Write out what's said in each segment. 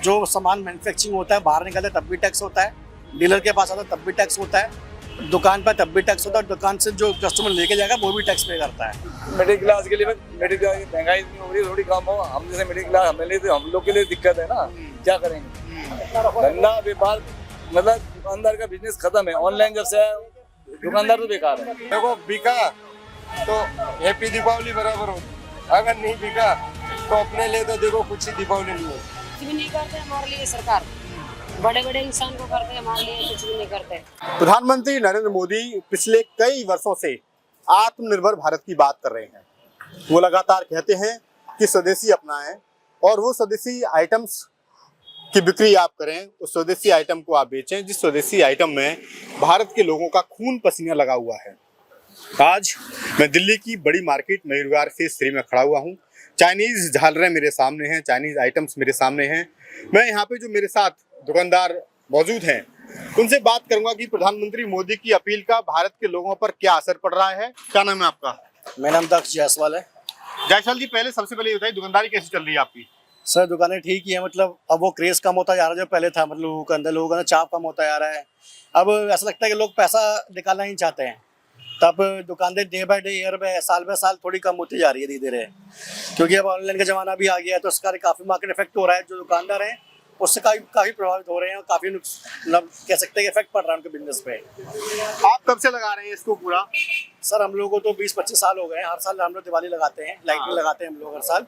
जो सामान मैन्युफैक्चरिंग होता है बाहर निकलता है तब भी टैक्स होता है, डीलर के पास आता है तब भी टैक्स होता है, दुकान पर तब भी टैक्स होता है, और दुकान से जो कस्टमर लेके जाएगा वो भी टैक्स पे करता है। मिडिल क्लास के लिए मिडिल क्लास की महंगाई इतनी हो रही है, थोड़ी कम हो। हम जैसे मिडिल क्लास हम लोग के लिए दिक्कत है ना, क्या करेंगे। धंधा व्यापार मतलब दुकानदार का बिजनेस खत्म है। ऑनलाइन जब से दुकानदार तो बेकार है। देखो बिका तो हैप्पी दीपावली बराबर हो, अगर नहीं बिका तो अपने लिए तो देखो कुछ ही दीपावली नहीं है। कुछ भी नहीं करते हमारे लिए सरकार, बड़े बड़े इंसान को करते हैं, हमारे लिए कुछ भी नहीं करते। प्रधानमंत्री नरेंद्र मोदी पिछले कई वर्षों से आत्मनिर्भर भारत की बात कर रहे हैं। वो लगातार कहते हैं कि स्वदेशी अपनाएं और वो स्वदेशी आइटम्स की बिक्री आप करें, उस स्वदेशी आइटम को आप बेचें जिस स्वदेशी आइटम में भारत के लोगों का खून पसीना लगा हुआ है। आज मैं दिल्ली की बड़ी मार्केट मयूरविहार फेज 3 में खड़ा हुआ हूँ। चाइनीज झालरें मेरे सामने हैं, चाइनीज आइटम्स मेरे सामने हैं। मैं यहाँ पे जो मेरे साथ दुकानदार मौजूद हैं उनसे बात करूंगा कि प्रधानमंत्री मोदी की अपील का भारत के लोगों पर क्या असर पड़ रहा है। क्या नाम है आपका? मेरा नाम दक्ष जायसवाल है। जायसवाल जी, पहले सबसे पहले ये बताइए दुकानदारी कैसी चल रही है आपकी? सर दुकानें ठीक ही है, मतलब अब वो क्रेज कम होता जा रहा है जो पहले था, मतलब लोगों के अंदर लोगों का चाप कम होता जा रहा है। अब ऐसा लगता है कि लोग पैसा निकालना ही चाहते हैं, तब दुकानदार day by day year by साल थोड़ी कम होती जा रही है धीरे धीरे, क्योंकि अब ऑनलाइन का ज़माना भी आ गया है तो उसका काफ़ी मार्केट इफेक्ट हो रहा है। जो दुकानदार हैं उससे काफ़ी प्रभावित हो रहे हैं और काफ़ी मतलब कह सकते हैं कि इफेक्ट पड़ रहा है उनके बिजनेस पे। आप कब से लगा रहे हैं इसको पूरा? सर हम लोगों को तो 20-25 साल हो गए हैं। हर साल हम लोग दिवाली लगाते हैं, लाइटिंग लगाते हैं हम लोग हर साल,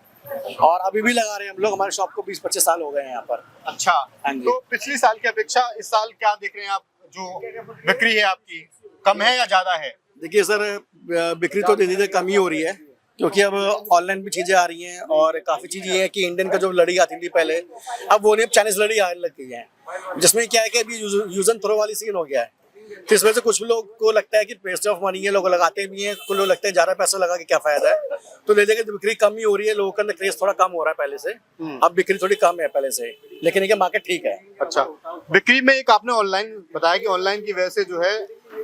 और अभी भी लगा रहे हैं हम लोग। हमारे शॉप को 20-25 साल हो गए हैं यहाँ पर। अच्छा, हाँ जी। तो पिछली साल की अपेक्षा इस साल क्या देख रहे हैं आप? जो बिक्री है आपकी कम है या ज्यादा है? देखिए सर, बिक्री तो धीरे धीरे कम ही हो रही है, क्योंकि अब ऑनलाइन भी चीज़ें आ रही हैं और काफ़ी चीज़ ये है कि इंडियन का जो लड़ी आती थी पहले, अब वो नहीं, अब चाइनीज लड़ी आने लग गई है, जिसमें क्या है कि अभी यूज एंड थ्रो वाली सीन हो गया है। तो इस वजह से कुछ लोग को लगता है कि वेस्ट ऑफ मनी है, लोग लगाते भी हैं, कुछ लोग लगता है ज़्यादा पैसा लगा के क्या फायदा है, तो ले लेके बिक्री कम ही हो रही है। लोगों का क्रेज थोड़ा कम हो रहा है पहले से, अब बिक्री थोड़ी कम है पहले से, लेकिन ये मार्केट ठीक है। अच्छा, बिक्री में एक आपने ऑनलाइन बताया कि ऑनलाइन की वजह से जो है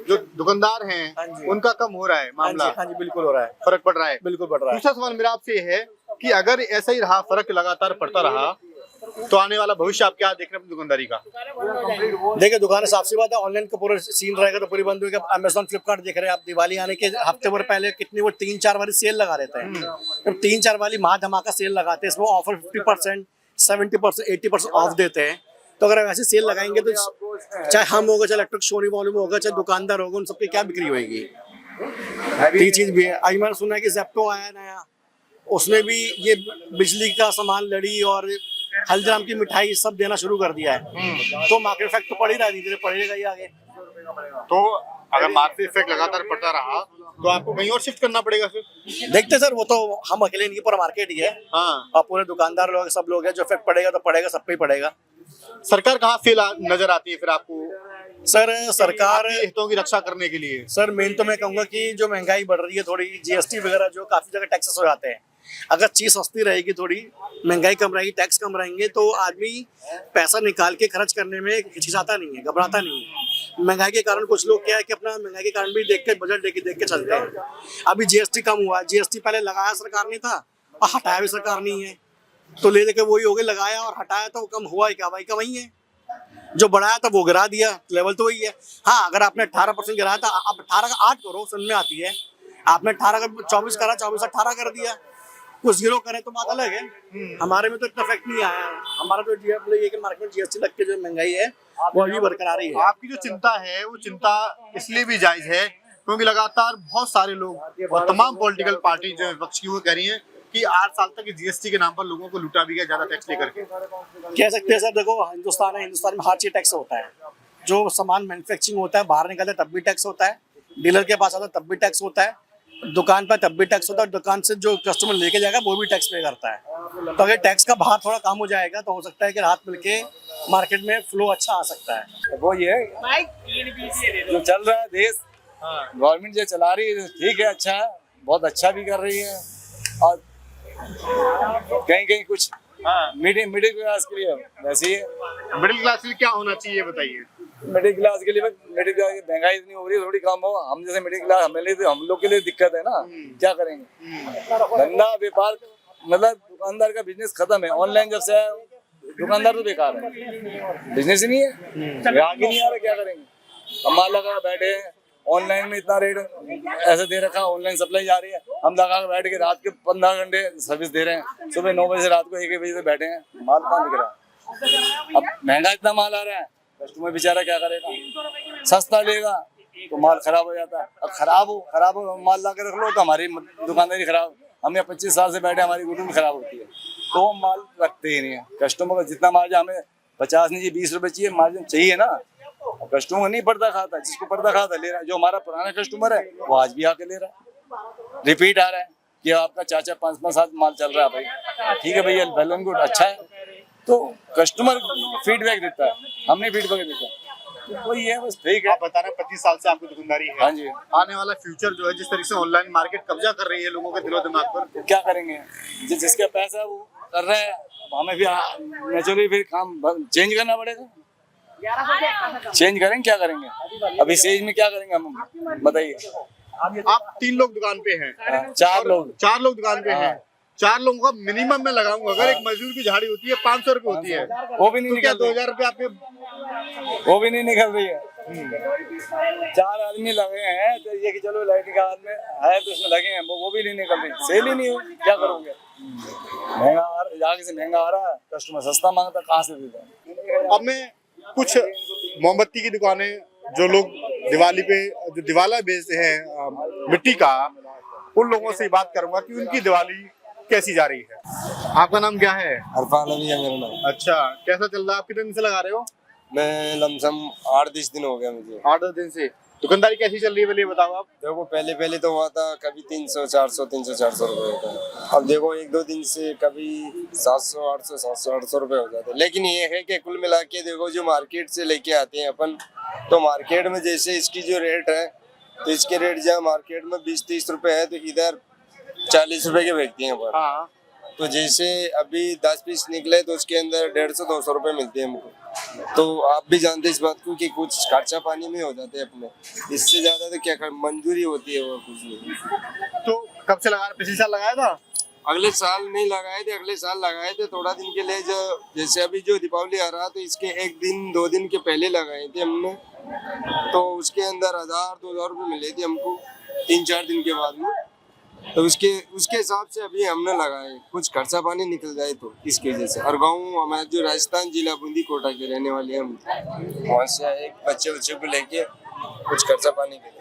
जो दुकानदार हैं उनका कम हो रहा है मामला। हाँ जी बिल्कुल हो रहा है, फर्क पड़ रहा है, बिल्कुल पड़ रहा है। दूसरा सवाल मेरा आपसे ये है कि अगर ऐसा ही रहा, फर्क लगातार पड़ता रहा, तो आने वाला भविष्य आप क्या देख रहे हैं अपनी दुकानदारी का? देखिए दुकानें साफ सी बात है, ऑनलाइन का पूरा सीन रहेगा तो पूरी बंद होगी। अमेज़न फ्लिपकार्ट देख रहे हैं आप, दिवाली आने के हफ्ते भर पहले कितनी वो 3-4 वाली सेल लगा देते हैं। जब 3-4 वाली महा धमाका सेल लगाते हैं, इसमें ऑफर 50%, 70%, 80% ऑफ देते हैं। तो अगर ऐसी सेल लगाएंगे तो चाहे हम होगा, चाहे इलेक्ट्रिक शोरूम वॉल्यूम होगा, चाहे दुकानदार होगा, उन सबकी क्या बिक्री होगी। ये चीज़ भी है। आज मैंने सुना है कि ज़ेप्टो आया नया, उसने भी ये बिजली का सामान, लड़ी और हल्दीराम की मिठाई सब देना शुरू कर दिया है। तो मार्केट इफेक्ट तो पड़ ही रहा है, धीरे धीरे पड़ेगा ही आगे। तो अगर मार्केट इफेक्ट लगातार पड़ता रहा तो आपको कहीं और शिफ्ट करना पड़ेगा फिर? देखते सर, वो तो हम अकेले नहीं, पूरा मार्केट ही है। हाँ, और पूरे दुकानदार लोग सब लोग हैं, जो इफेक्ट पड़ेगा तो पड़ेगा, सब पे ही पड़ेगा। सरकार कहाँ फेल नजर आती है फिर आपको सर सरकार आपके हितों की रक्षा करने के लिए? सर मेन तो मैं कहूँगा कि जो महंगाई बढ़ रही है थोड़ी, जीएसटी वगैरह जो काफी जगह टैक्सेस हो जाते हैं, अगर चीज सस्ती रहेगी, थोड़ी महंगाई कम रहेगी, टैक्स कम रहेंगे, तो आदमी पैसा निकाल के खर्च करने में हिचकिचाता नहीं है, घबराता नहीं है। महंगाई के कारण कुछ लोग क्या है कि अपना महंगाई के कारण भी देख के बजट देख के चलते हैं। अभी जीएसटी कम हुआ, जीएसटी पहले लगाया सरकार ने था और हटाया भी सरकार नहीं है, तो ले लेके वही हो गए, लगाया और हटाया तो कम हुआ ही क्या भाई, कम ही है। जो बढ़ाया था वो गिरा दिया, लेवल तो वही है। हाँ, अगर आपने 18% गिराया था, आप 18 का 8 करो, सुन में आती है। आपने 18 का 24 करा, 24 18 कर दिया, कुछ जीरो करें तो बात अलग है। हमारे में तो इतना इफेक्ट नहीं आया। हमारा तो मार्केट में जीएसटी लग के जो महंगाई है वो अभी बरकरार ही है। आपकी जो चिंता है वो चिंता इसलिए भी जायज है क्योंकि लगातार बहुत सारे लोग और तमाम पॉलिटिकल पार्टी जो विपक्ष की वो कह रही है कि 8 साल तक जीएसटी के नाम पर लोगों को लूटा भी गया ज्यादा टैक्स लेकर के। कह सकते हैं सर, देखो हिंदुस्तान है, हिंदुस्तान में हर चीज टैक्स होता है। जो सामान मैन्युफैक्चरिंग होता है बाहर निकलता है तब भी टैक्स होता है, डीलर के पास आता है तब भी टैक्स होता है, दुकान पर तब भी टैक्स होता है, दुकान से जो कस्टमर लेके जाएगा वो भी टैक्स पे करता है। तो अगर टैक्स का भार थोड़ा कम हो जाएगा तो हो सकता है कि राहत मिलके मार्केट में फ्लो अच्छा आ सकता है। वो ये जो चल रहा है देश, गवर्नमेंट जो चला रही है ठीक है, अच्छा है, बहुत अच्छा भी कर रही है। और कहीं कहीं कुछ मिडिल क्लास के लिए वैसे ही, मिडिल क्लास के लिए क्या होना चाहिए बताइए? मिडिल क्लास के लिए मिडिल क्लास की महंगाई इतनी हो रही है, थोड़ी कम हो। हम जैसे मिडिल क्लास हम लोग के लिए दिक्कत है ना, क्या करेंगे। धंधा व्यापार मतलब दुकानदार का बिजनेस खत्म है। ऑनलाइन जब से दुकानदार तो बेकार है, बिजनेस ही नहीं है, ग्राहक ही नहीं आ रहा, क्या करेंगे। हम माल लगा बैठे हैं, ऑनलाइन में इतना रेट ऐसे दे रखा, ऑनलाइन सप्लाई जा रही है, हम लगा के बैठ के रात के 15 घंटे सर्विस दे रहे हैं, सुबह 9 बजे से रात को 1 बजे से बैठे हैं, माल कहाँ बिक रहा है। अब महंगा इतना माल आ रहा है, कस्टमर बेचारा क्या करेगा, सस्ता लेगा तो माल खराब हो जाता है। अब खराब हो माल ला के रख लो तो हमारी दुकानदारी खराब, हम यहाँ 25 साल से बैठे, हमारी गुटुम खराब होती है, तो हम माल रखते ही नहीं है। कस्टमर को जितना मार्जिन हमें 50 नहीं 20 रुपए चाहिए, मार्जिन चाहिए ना। कस्टमर नहीं पर्दा खाता, जिसको पर्दा खाता ले रहा है, जो हमारा पुराना कस्टमर है वो आज भी आके ले रहा है, रिपीट आ रहा है कि आपका चाचा 5-5 साल माल चल रहा है भाई, ठीक है भैया, वेल एंड गुड, अच्छा है। तो कस्टमर फीडबैक देता है, हमने फीडबैक देता है, तो वही है, बस ठीक है। आप बता रहे हैं 25 साल से आपकी दुकानदारी है। हाँ जी। आने वाला फ्यूचर जो है, जिस तरीके से ऑनलाइन मार्केट कब्जा कर रही है लोगों के दिलो दिमाग पर, तो क्या करेंगे, जिसका पैसा वो कर रहा है, हमें भी नेचुरली फिर काम चेंज करना पड़ेगा। चेंज करेंगे, क्या करेंगे अभी सेज में, क्या करेंगे हम बताइए। आप 3 लोग दुकान पे हैं, 4 लोग, 4 लोग दुकान पे हैं, 4 लोगों का मिनिमम मैं लगाऊंगा, अगर एक मजदूर की झाड़ी होती है 500 रुपए होती है, वो भी नहीं तो क्या निकल रही, 2000 रुपए आपके, वो भी नहीं निकल रही है। 4 आदमी लगे हैं, तो ये कि चलो लाइट का आदमी है तो उसमें लगे हैं, वो भी नहीं निकल रही, सेल ही नहीं हो, क्या करोगे। महंगा आगे से महंगा आ रहा है, कस्टमर सस्ता मांगता, कहाँ से देता। अब मैं कुछ मोमबत्ती की दुकानें, जो लोग दिवाली पे जो दिवाला बेचते हैं मिट्टी का, उन लोगों से बात करूंगा कि उनकी दिवाली कैसी जा रही है। आपका नाम क्या है? अरफान अली है मेरा नाम। अच्छा, कैसा चल रहा है? आप कितने दिन से लगा रहे हो? मैं लमसम 8-10 दिन हो गया मुझे। 8-10 दिन से। दुकानदारी कैसी चल रही है, पहले बताओ आप। देखो पहले तो हुआ था कभी 300-400 रुपए का, अब देखो 1-2 दिन से कभी 700-800 रुपए हो जाते हैं। लेकिन ये है कि कुल मिला के देखो, जो मार्केट से लेके आते हैं अपन, तो मार्केट में जैसे इसकी जो रेट है, तो इसके रेट जहाँ मार्केट में 20-30 रुपए है, तो इधर 40 रुपए के बेचते हैं अपन। हाँ। तो जैसे अभी 10 पीस निकले तो उसके अंदर 150-200 रुपए मिलते हैं हमको। तो आप भी जानते हैं इस बात को कि कुछ खर्चा पानी में हो जाते हैं अपने, इससे ज्यादा तो क्या मंजूरी होती है वो कुछ नहीं। तो कब से लगा रहे? पिछले साल लगाया था? अगले साल नहीं लगाए थे, अगले साल लगाए थे थोड़ा दिन के लिए, जो जैसे अभी जो दीपावली आ रहा तो इसके 1-2 दिन के पहले लगाए थे हमने, तो उसके अंदर 1000-2000 रुपये मिले थे हमको 3-4 दिन के बाद में। तो उसके हिसाब से अभी हमने लगाए, कुछ खर्चा पानी निकल जाए तो इसकी वजह से। और गाँव हमारे जो राजस्थान जिला बूंदी कोटा के रहने वाले हैं हम, वहाँ से एक बच्चे को लेके कुछ खर्चा पानी के लिए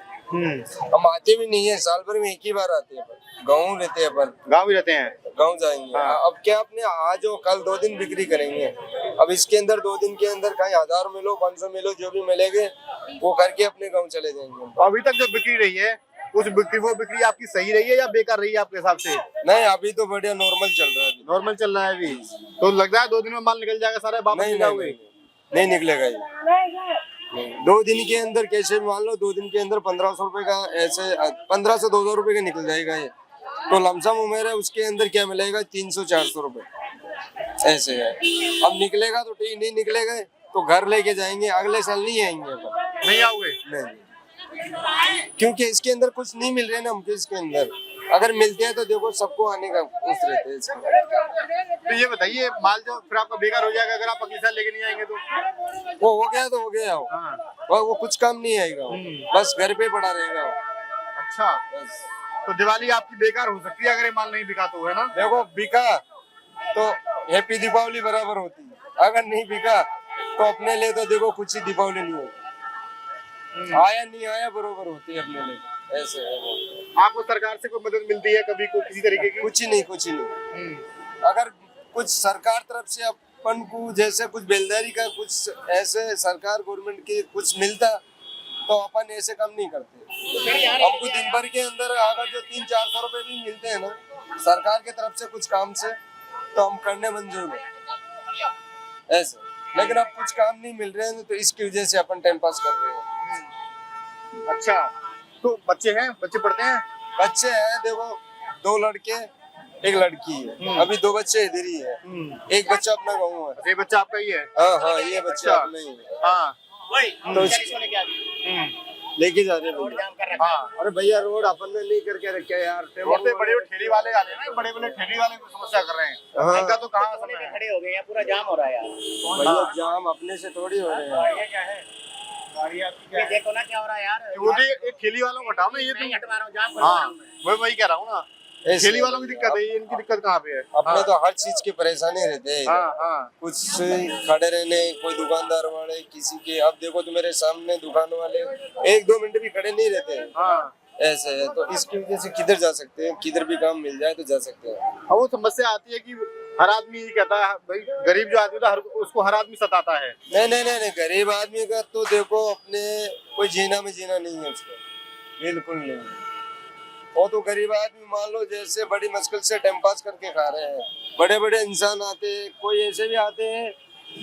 हम आते भी नहीं है, साल भर में एक ही बार आते हैं, गाँव रहते हैं अपन, गाँव भी रहते हैं, गाँव जाएंगे। अब क्या अपने आज और कल 2 दिन बिक्री करेंगे, अब इसके अंदर 2 दिन के अंदर कहीं 1000 मिलो 500 मिलो जो भी मिलेंगे वो करके अपने गाँव चले जाएंगे। तो अभी तक जो बिक्री रही है वो बिक्री आपकी सही रही है या बेकार रही है आपके हिसाब से? नहीं, अभी तो बढ़िया नॉर्मल चल रहा है। नॉर्मल चल रहा है अभी, तो लग रहा है 2 दिन में माल निकल जाएगा सारा, वापस नहीं, जाओगे? नहीं निकलेगा ये। 2 दिन के अंदर कैसे मान लो, 2 दिन के अंदर 1500 रुपए का, ऐसे 1500 से 2000 रुपए का निकल जाएगा ये। तो लमसम उम्र है, उसके अंदर क्या मिलेगा 300-400 रुपए ऐसे है। अब निकलेगा तो ठीक, नहीं निकलेगा तो घर लेके जाएंगे, अगले साल नहीं आएंगे अपन। नहीं आओगे? नहीं, क्योंकि इसके अंदर कुछ नहीं मिल रहे ना हमको, इसके अंदर अगर मिलते हैं तो देखो सबको आने का उस रहते हैं इसमें। तो ये बताइए, माल जो फिर आपका बेकार हो जाएगा अगर आप अगले साल लेके नहीं आएंगे तो? वो हो गया तो हो गया वो, वो कुछ काम नहीं आएगा, बस घर पे पड़ा रहेगा। अच्छा, बस तो दिवाली आपकी बेकार हो सकती है अगर ये माल नहीं बिका तो, है ना? देखो बिका तो हैप्पी दीपावली बराबर होती है, अगर नहीं बिका तो अपने लिए तो देखो कुछ ही दीपावली नहीं होती, आया नहीं आया बरोबर होती है अपने लिए, ऐसे है। आपको सरकार से कोई मदद मिलती है कभी, कोई किसी तरीके की? कुछ नहीं। अगर कुछ सरकार तरफ से अपन को जैसे कुछ बेलदारी का कुछ ऐसे सरकार गवर्नमेंट की कुछ मिलता तो अपन ऐसे काम नहीं करते। हमको दिन भर के अंदर अगर जो 300-400 रुपए भी मिलते हैं ना सरकार की तरफ से कुछ काम से, तो हम करने मंजूर है ऐसे। लेकिन अब कुछ काम नहीं मिल रहे हैं तो इसकी वजह से अपन टाइम पास कर रहे हैं। अच्छा, तो बच्चे हैं, बच्चे पढ़ते हैं? बच्चे हैं, देखो 2 लड़के 1 लड़की है, अभी 2 बच्चे इधर ही है, एक बच्चा अपना गाँव है। ये बच्चा आपका ही है? हाँ, ये बच्चा अपना ही है। हाँ, तो लेके जा रहे हैं भैया। हाँ, अरे भैया रोड अपन ने नहीं करके रखे यार। रोड पे बड़े ठेली वाले आ रहे हैं ना, बड़े बड़े ठेली वाले को समस्या कर रहे हैं। हाँ। इनका तो कहाँ समय है। खड़े हो गए हैं, पूरा जाम हो रहा है यार। भैया जाम अपने से थोड़ी हो रहे हैं। ये क्या है? ये देखो ना क्या हो रहा है यार। ये ठेली वालों को हटाओ ना, ये नहीं तो हटवा रहा हूँ, जाम करवा रहा हाँ हूँ मैं। मैं वही कह रहा हूँ ना, ऐसे- ठेली वालों की दिक्कत है, ये इनकी दिक्कत कहाँ पे है। अपने तो हर चीज की परेशानी रहते हैं। हाँ हाँ कुछ खड़े रहने, कोई दुकानदार वाले किसी के, अब देखो तो मेरे सामने दुकान वाले 1-2 मिनट भी खड़े नहीं रहते हैं। हाँ। ऐसे है, तो इसकी वजह से किधर जा सकते हैं, किधर भी काम मिल जाए तो जा सकते हैं। अब वो समस्या आती है कि हर आदमी ये कहता है भाई, गरीब जो आदमी था उसको हर आदमी सताता है। नहीं, गरीब आदमी का तो देखो अपने कोई जीना में जीना नहीं है उसको, बिल्कुल नहीं। वो तो गरीब आदमी मान लो जैसे बड़ी मुश्किल से टाइम पास करके खा रहे हैं। बड़े बड़े इंसान आते हैं, कोई ऐसे भी आते हैं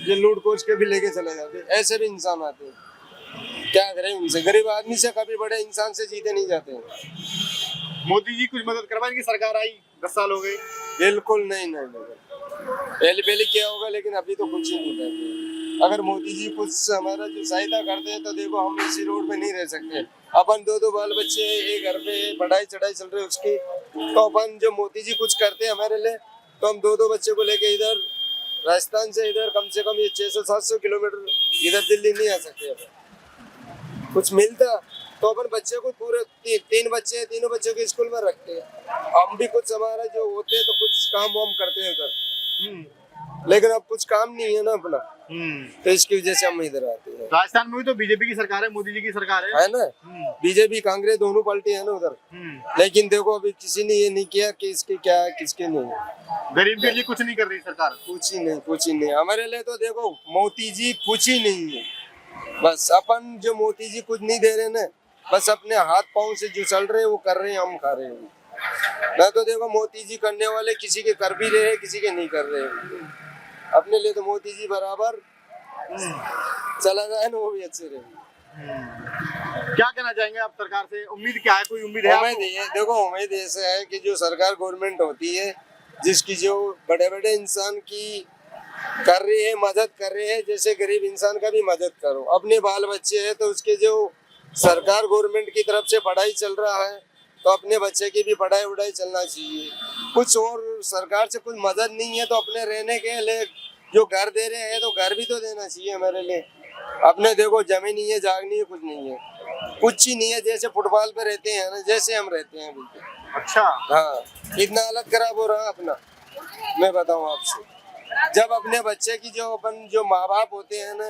जो लूट कोच के भी लेके चले जाते हैं, ऐसे भी इंसान आते हैं। क्या करें उनसे, गरीब आदमी से कभी बड़े इंसान से जीते नहीं जाते हैं। मोदी जी कुछ मदद करवाएंगे, सरकार आई 10 साल हो गए। बिल्कुल नहीं। पहले क्या होगा, लेकिन अभी तो कुछ ही नहीं करते। अगर मोदी जी कुछ हमारा जो सहायता करते हैं तो देखो हम इसी रोड पे नहीं रह सकते। अपन 2-2 बाल बच्चे एक घर पे पढ़ाई चढ़ाई चल रही है उसकी, तो अपन जो मोदी जी कुछ करते हैं हमारे लिए, तो हम 2-2 बच्चे को लेके इधर राजस्थान से इधर कम से कम ये 600-700 किलोमीटर इधर दिल्ली नहीं आ सकते। अपन कुछ मिलता तो अपन बच्चे को पूरे 3 बच्चे हैं, तीनों बच्चों को स्कूल में रखते हैं। हम भी कुछ हमारा जो होते हैं तो कुछ काम वाम करते हैं उधर, लेकिन अब कुछ काम नहीं है ना अपना, तो इसकी वजह से हम इधर आते हैं। राजस्थान में भी तो बीजेपी की सरकार है, मोदी जी की सरकार है। है ना, बीजेपी कांग्रेस दोनों पार्टी है ना उधर, लेकिन देखो अभी किसी ने ये नहीं किया कि इसके क्या है किसके नहीं। गरीब के लिए कुछ नहीं कर रही सरकार। कुछ ही नहीं हमारे लिए तो देखो मोदी जी कुछ ही नहीं है। बस अपन जो मोदी जी कुछ नहीं दे रहे ना, बस अपने हाथ पांव से जो चल रहे हैं वो कर रहे हैं, हम खा रहे हैं। मैं तो देखो मोदी जी करने वाले किसी के कर भी रहे हैं, किसी के नहीं कर रहे हैं। अपने लिए तो मोदी जी बराबर चला जाए ना, वो भी अच्छे रहे। क्या कहना चाहेंगे आप सरकार से, उम्मीद क्या है, कोई उम्मीद है उम्मीद ये देखो, उम्मीद ऐसे है कि जो सरकार गवर्नमेंट होती है जिसकी जो बड़े बड़े इंसान की कर रही है, मदद कर रही है, जैसे गरीब इंसान का भी मदद करो। अपने बाल बच्चे हैं तो उसके जो सरकार गवर्नमेंट की तरफ से पढ़ाई चल रहा है तो अपने बच्चे की भी पढ़ाई उड़ाई चलना चाहिए। कुछ और सरकार से कुछ मदद नहीं है तो अपने रहने के लिए जो घर दे रहे हैं तो घर भी तो देना चाहिए हमारे लिए। अपने देखो जमीन नहीं है, जाग नहीं है, कुछ नहीं है, कुछ ही नहीं है। जैसे फुटबॉल पे रहते हैं ना, जैसे हम रहते हैं बिल्कुल। अच्छा। हाँ, इतना हालत खराब हो रहा है अपना, मैं बताऊँ आपसे। जब अपने बच्चे की जो माँ बाप होते हैं ना,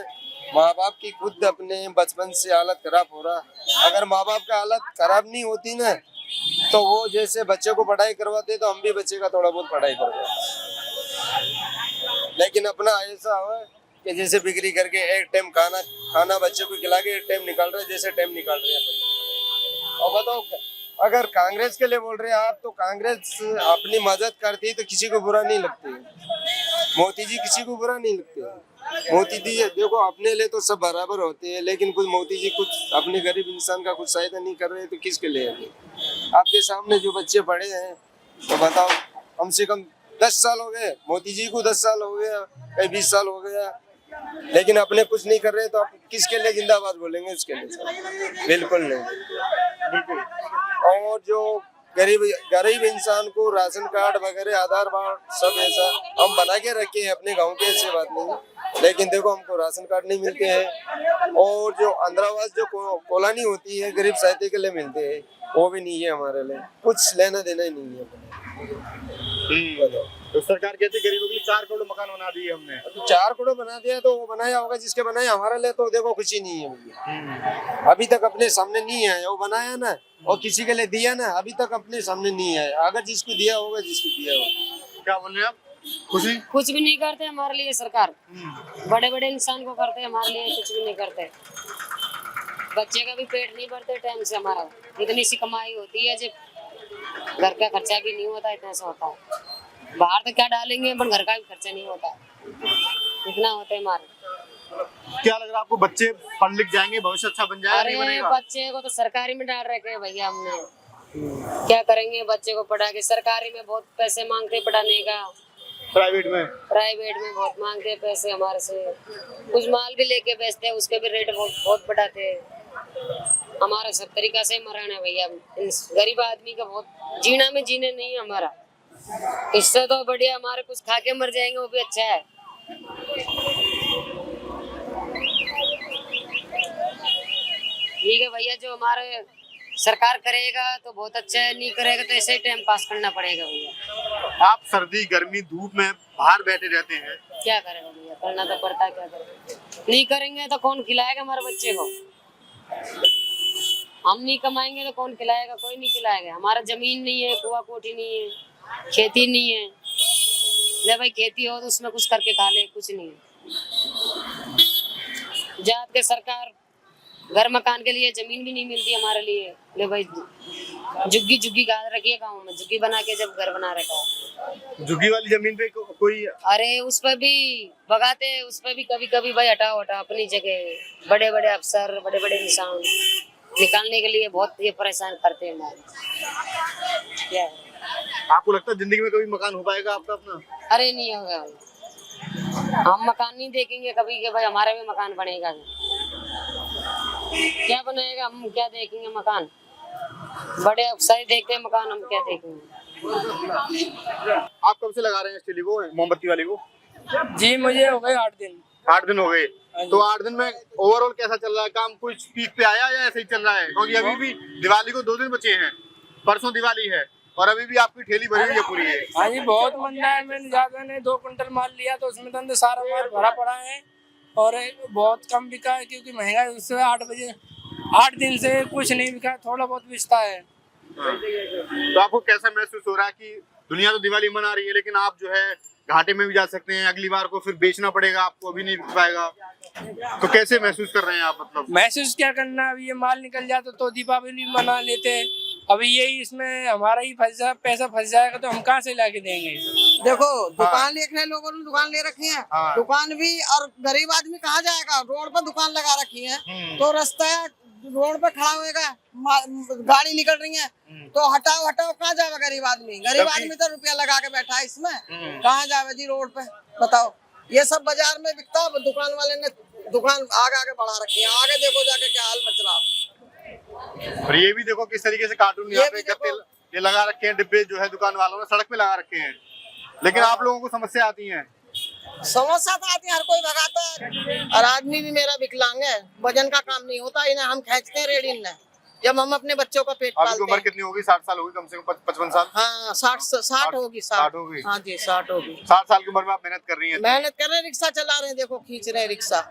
माँ बाप की खुद अपने बचपन से हालत खराब हो रहा। अगर माँ बाप का हालत खराब नहीं होती ना तो वो जैसे बच्चे को पढ़ाई करवाते तो हम भी बच्चे का थोड़ा बहुत पढ़ाई करवाते। लेकिन अपना ऐसा हो कि जैसे बिक्री करके एक टाइम खाना बच्चे को खिला के एक टाइम निकाल रहे, जैसे टाइम निकाल रहे हैं। और बताओ, अगर कांग्रेस के लिए बोल रहे हैं आप, तो कांग्रेस अपनी मदद करती है तो किसी को बुरा नहीं लगती। मोदी जी किसी को बुरा नहीं लगते। मोदी जी देखो अपने लिए तो सब बराबर होते हैं, लेकिन कुछ मोदी जी कुछ अपने गरीब इंसान का कुछ सहायता नहीं कर रहे तो किसके लिए है? आपके सामने जो बच्चे पढ़े हैं तो बताओ, कम से कम 10 साल हो गए मोदी जी को, 10 साल हो गया, कहीं 20 साल हो गया, लेकिन अपने कुछ नहीं कर रहे तो आप किसके लिए जिंदाबाद बोलेंगे? इसके लिए बिल्कुल नहीं। और जो गरीब इंसान को राशन कार्ड वगैरह, आधार कार्ड सब ऐसा हम बना के रखे हैं अपने गांव के, ऐसी बात नहीं, लेकिन देखो हमको राशन कार्ड नहीं मिलते हैं। और जो इंदिरावास जो कॉलोनी होती है गरीब सहायता के लिए मिलते हैं, वो भी नहीं है हमारे लिए, कुछ लेना देना ही नहीं है। तो सरकार कहती है गरीबों के लिए 4 करोड़ मकान बना दिए हमने। तो 4 करोड़ बना दिया तो वो बनाया होगा जिसके बनाया, हमारे लिए तो देखो कुछ ही नहीं है। अभी तक अपने सामने नहीं है, वो बनाया ना और किसी के लिए दिया ना, अभी तक अपने सामने नहीं है। अगर जिसको दिया होगा, जिसको दिया होगा। क्या बोल रहे हैं आप? कुछ भी नहीं करते हमारे लिए सरकार। बड़े बड़े इंसान को करते, हमारे लिए कुछ भी नहीं करते। बच्चे का भी पेट नहीं भरते टाइम से हमारा। इतनी सी कमाई होती है, जब घर का खर्चा भी नहीं होता, इतना सा होता है। बाहर तो क्या डालेंगे, पर घर का भी खर्चा नहीं होता, इतना होता है हमारे। क्या लग रहा है आपको, बच्चे पढ़ लिख जाएंगे, भविष्य अच्छा बन जाएगा? अरे बच्चे को तो सरकारी में डाल रखे हैं भैया हमने, क्या करेंगे बच्चे को पढ़ा के? सरकारी में बहुत पैसे मांगते पढ़ाने का, प्राइवेट में बहुत मांगते पैसे हमारे से। कुछ माल भी लेके बेचते हैं, उसके भी रेट बहुत बढ़ाते हैं। हमारा सब तरीका से मरण है भैया। इस गरीब आदमी का बहुत जीना में जीने नहीं है हमारा। इससे तो बढ़िया हमारे कुछ खा के मर जाएंगे, वो भी अच्छा है। ठीक है भैया, जो हमारे सरकार करेगा तो बहुत अच्छा है, नहीं करेगा तो ऐसे ही टाइम पास करना पड़ेगा भैया। आप सर्दी गर्मी धूप में बाहर बैठे रहते हैं, क्या करेगा भैया, करना तो पड़ता है, क्या करेंगे। नहीं करेंगे तो कौन खिलाएगा हमारे बच्चे को? हम नहीं कमाएंगे तो कौन खिलाएगा? कोई नहीं खिलाएगा। हमारा जमीन नहीं है, कुआ कोठी नहीं है, खेती नहीं है। ले भाई खेती हो तो उसमें कुछ करके खा ले, कुछ नहीं है। जात के सरकार घर मकान के लिए जमीन भी नहीं मिलती हमारे लिए। ले भाई झुग्गी झुग्गी गा रखी है गाँव में, झुग्गी बना के जब घर बना रखा है। झुग्गी वाली जमीन पे कोई अरे उस पर भी भगाते हैं, उस पर भी कभी कभी भाई हटाओ हटाओ अपनी जगह। बड़े बड़े अफसर, बड़े बड़े इंसान निकालने के लिए बहुत ये परेशान करते हैं हमारे। क्या है? आपको लगता है जिंदगी में कभी मकान हो पाएगा आपका अपना? अरे नहीं होगा भाई, हम मकान नहीं देखेंगे कभी के भाई हमारा भी मकान बनेगा। क्या बनाएगा? हम क्या देखेंगे मकान? बड़े अफसर देखते हैं मकान, हम क्या देखेंगे? आप कब से लगा रहे हैं स्टील को, मोमबत्ती वाली को? जी मुझे हो गए 8 दिन। 8 दिन हो गए। तो 8 दिन में ओवरऑल कैसा चल रहा है काम? कुछ पीक पे आया या ऐसे ही चल रहा है? क्योंकि अभी भी दिवाली को 2 दिन बचे हैं, परसों दिवाली है और अभी भी आपकी ठेली भरी हुई है पूरी है। हाँ जी बहुत मंदा है। मैंने ज्यादा ने 2 कुंटल माल लिया तो उसमें तो सारा माल भरा पड़ा है और बहुत कम बिका है क्योंकि महंगा उससे 8 दिन से कुछ नहीं बिका, थोड़ा बहुत बिकता है। तो आपको कैसा महसूस हो रहा है कि दुनिया तो दिवाली मना रही है लेकिन आप जो है घाटे में भी जा सकते हैं, अगली बार को फिर बेचना पड़ेगा आपको, अभी नहीं बिक पाएगा, तो कैसे महसूस कर रहे हैं आप? मतलब महसूस क्या करना, अभी ये माल निकल जाता तो दीपावली मना लेते। अभी यही इसमें हमारा ही पैसा फंस जाएगा तो हम कहाँ से लाके देंगे? देखो दुकान देखने लोगों ने दुकान ले रखी है। हाँ। दुकान भी, और गरीब आदमी कहाँ जाएगा? रोड पर दुकान लगा रखी है तो रास्ता रोड पे खड़ा होएगा, गाड़ी निकल रही है तो हटाओ हटाओ, कहाँ जाएगा गरीब आदमी? गरीब आदमी तो रुपया लगा के बैठा है इसमें, कहाँ जावे जी रोड पे? बताओ। ये सब बाजार में बिकता है, दुकान वाले ने दुकान आगे आगे बढ़ा रखी है। आगे देखो जाके क्या हाल मच रहा। और ये भी देखो किस तरीके से कार्टून यहाँ पे गत्ते ये लगा रखे हैं, डिब्बे जो है दुकान वालों ने सड़क पे लगा रखे हैं, लेकिन आप लोगों को समस्या आती है? समस्या तो आती है, हर कोई भगाता है। और आदमी भी मेरा विकलांग है, वजन का काम नहीं होता, इन्हें हम खींचते हैं रेडी में जब हम अपने बच्चों का पेट पालते हैं। उम्र कितनी होगी? 60 साल होगी कम से कम? 55 साल? हाँ 60 होगी। 60 होगी। हाँ जी 60 होगी। 60 साल की उम्र में आप मेहनत कर रही हैं? मेहनत कर रहे हैं, रिक्शा चला रहे हैं, देखो खींच रहे हैं रिक्शा।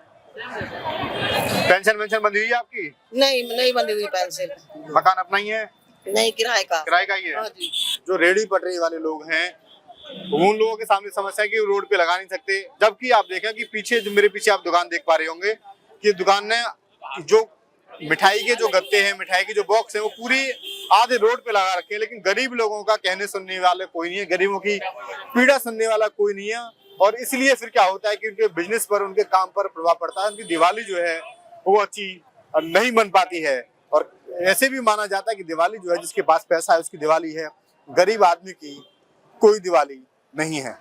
पेंशन बंधी हुई है आपकी? नहीं बंधी हुई पेंशन। मकान अपना ही है? नहीं किराए का। किराए का ही है। हाँ जी। जो रेडी पटरी वाले लोग हैं उन लोगों के सामने समस्या है कि रोड पे लगा नहीं सकते, जबकि आप देखें कि पीछे जो मेरे पीछे आप दुकान देख पा रहे होंगे कि दुकान ने जो मिठाई के जो गत्ते हैं, मिठाई के जो बॉक्स हैं वो पूरी आधे रोड पे लगा रखे हैं, लेकिन गरीब लोगों का कहने सुनने वाले कोई नहीं है, गरीबों की पीड़ा सुनने वाला कोई नहीं है। और इसलिए फिर क्या होता है कि उनके बिजनेस पर, उनके काम पर प्रभाव पड़ता है, उनकी दिवाली जो है वो अच्छी नहीं बन पाती है। और ऐसे भी माना जाता है कि दिवाली जो है जिसके पास पैसा है उसकी दिवाली है, गरीब आदमी की कोई दिवाली नहीं है।